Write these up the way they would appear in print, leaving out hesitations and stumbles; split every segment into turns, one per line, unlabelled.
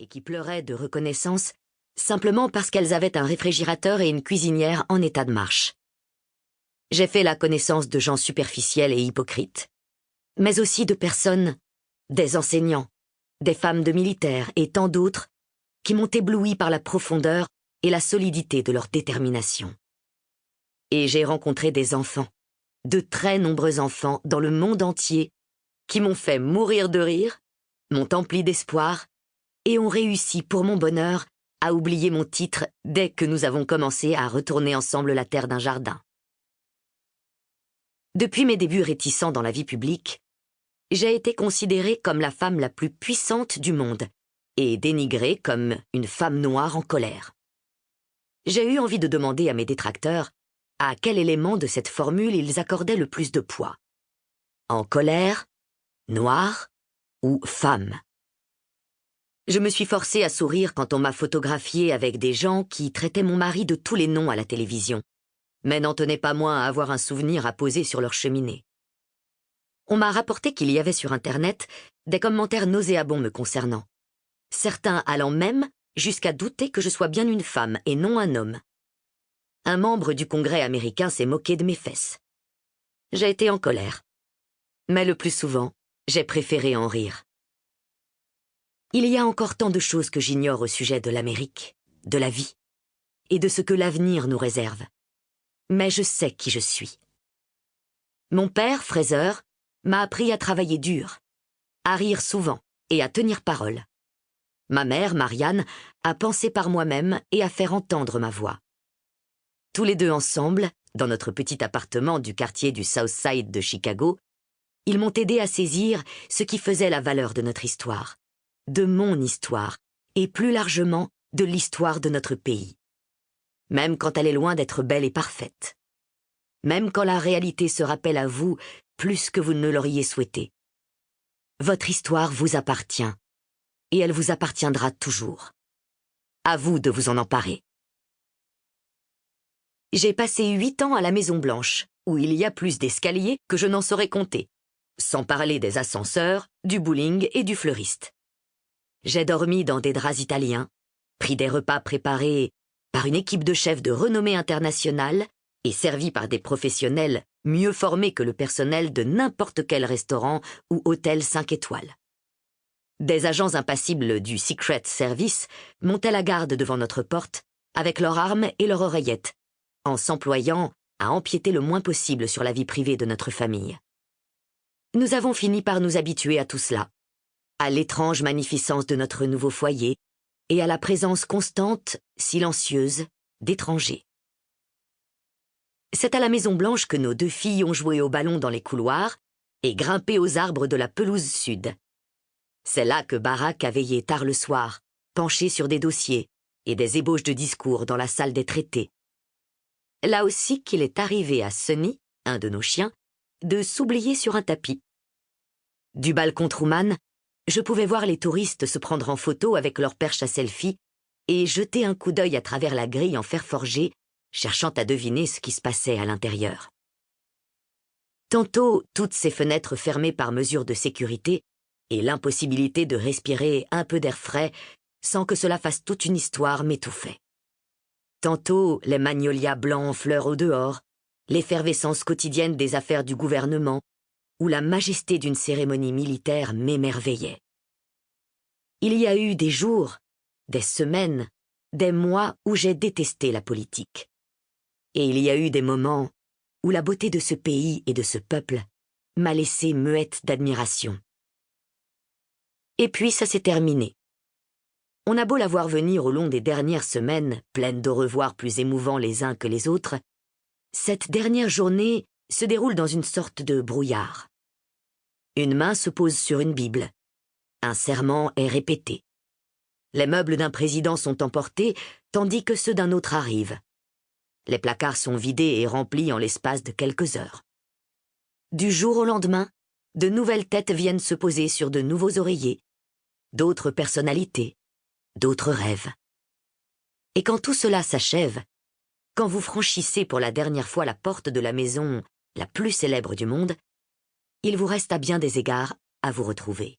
et qui pleuraient de reconnaissance simplement parce qu'elles avaient un réfrigérateur et une cuisinière en état de marche. J'ai fait la connaissance de gens superficiels et hypocrites, mais aussi de personnes, des enseignants, des femmes de militaires et tant d'autres qui m'ont ébloui par la profondeur et la solidité de leur détermination. Et j'ai rencontré des enfants, de très nombreux enfants dans le monde entier, qui m'ont fait mourir de rire, m'ont empli d'espoir et ont réussi pour mon bonheur à oublier mon titre dès que nous avons commencé à retourner ensemble la terre d'un jardin. Depuis mes débuts réticents dans la vie publique, j'ai été considérée comme la femme la plus puissante du monde et dénigrée comme une femme noire en colère. J'ai eu envie de demander à mes détracteurs à quel élément de cette formule ils accordaient le plus de poids. En colère, noire ou femme. Je me suis forcée à sourire quand on m'a photographiée avec des gens qui traitaient mon mari de tous les noms à la télévision, mais n'en tenaient pas moins à avoir un souvenir à poser sur leur cheminée. On m'a rapporté qu'il y avait sur Internet des commentaires nauséabonds me concernant, certains allant même jusqu'à douter que je sois bien une femme et non un homme. Un membre du Congrès américain s'est moqué de mes fesses. J'ai été en colère, mais le plus souvent, j'ai préféré en rire. Il y a encore tant de choses que j'ignore au sujet de l'Amérique, de la vie, et de ce que l'avenir nous réserve. Mais je sais qui je suis. Mon père, Fraser, m'a appris à travailler dur, à rire souvent et à tenir parole. Ma mère, Marianne, a pensé par moi-même et à faire entendre ma voix. Tous les deux ensemble, dans notre petit appartement du quartier du South Side de Chicago, ils m'ont aidé à saisir ce qui faisait la valeur de notre histoire, de mon histoire, et plus largement de l'histoire de notre pays. Même quand elle est loin d'être belle et parfaite. Même quand la réalité se rappelle à vous plus que vous ne l'auriez souhaité. Votre histoire vous appartient, et elle vous appartiendra toujours. À vous de vous en emparer. J'ai passé 8 ans à la Maison-Blanche, où il y a plus d'escaliers que je n'en saurais compter, sans parler des ascenseurs, du bowling et du fleuriste. J'ai dormi dans des draps italiens, pris des repas préparés par une équipe de chefs de renommée internationale et servis par des professionnels mieux formés que le personnel de n'importe quel restaurant ou hôtel 5 étoiles. Des agents impassibles du Secret Service montaient la garde devant notre porte avec leurs armes et leurs oreillettes, en s'employant à empiéter le moins possible sur la vie privée de notre famille. Nous avons fini par nous habituer à tout cela, à l'étrange magnificence de notre nouveau foyer et à la présence constante, silencieuse, d'étrangers. C'est à la Maison-Blanche que nos 2 filles ont joué au ballon dans les couloirs et grimpé aux arbres de la pelouse sud. C'est là que Barack a veillé tard le soir, penché sur des dossiers et des ébauches de discours dans la salle des traités. Là aussi qu'il est arrivé à Sonny, un de nos chiens, de s'oublier sur un tapis. Du balcon Truman, je pouvais voir les touristes se prendre en photo avec leur perche à selfie et jeter un coup d'œil à travers la grille en fer forgé, cherchant à deviner ce qui se passait à l'intérieur. Tantôt, toutes ces fenêtres fermées par mesure de sécurité et l'impossibilité de respirer un peu d'air frais sans que cela fasse toute une histoire m'étouffaient. Tantôt, les magnolias blancs en fleurs au dehors, l'effervescence quotidienne des affaires du gouvernement ou la majesté d'une cérémonie militaire m'émerveillait. Il y a eu des jours, des semaines, des mois où j'ai détesté la politique. Et il y a eu des moments où la beauté de ce pays et de ce peuple m'a laissé muette d'admiration. Et puis ça s'est terminé. On a beau la voir venir au long des dernières semaines, pleines d'au revoir plus émouvants les uns que les autres, cette dernière journée se déroule dans une sorte de brouillard. Une main se pose sur une Bible. Un serment est répété. Les meubles d'un président sont emportés, tandis que ceux d'un autre arrivent. Les placards sont vidés et remplis en l'espace de quelques heures. Du jour au lendemain, de nouvelles têtes viennent se poser sur de nouveaux oreillers, d'autres personnalités, d'autres rêves. Et quand tout cela s'achève, quand vous franchissez pour la dernière fois la porte de la maison la plus célèbre du monde, il vous reste à bien des égards à vous retrouver.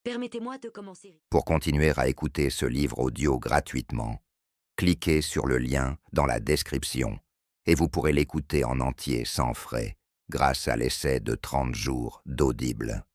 Permettez-moi de commencer.
Pour continuer à écouter ce livre audio gratuitement, cliquez sur le lien dans la description et vous pourrez l'écouter en entier sans frais grâce à l'essai de 30 jours d'Audible.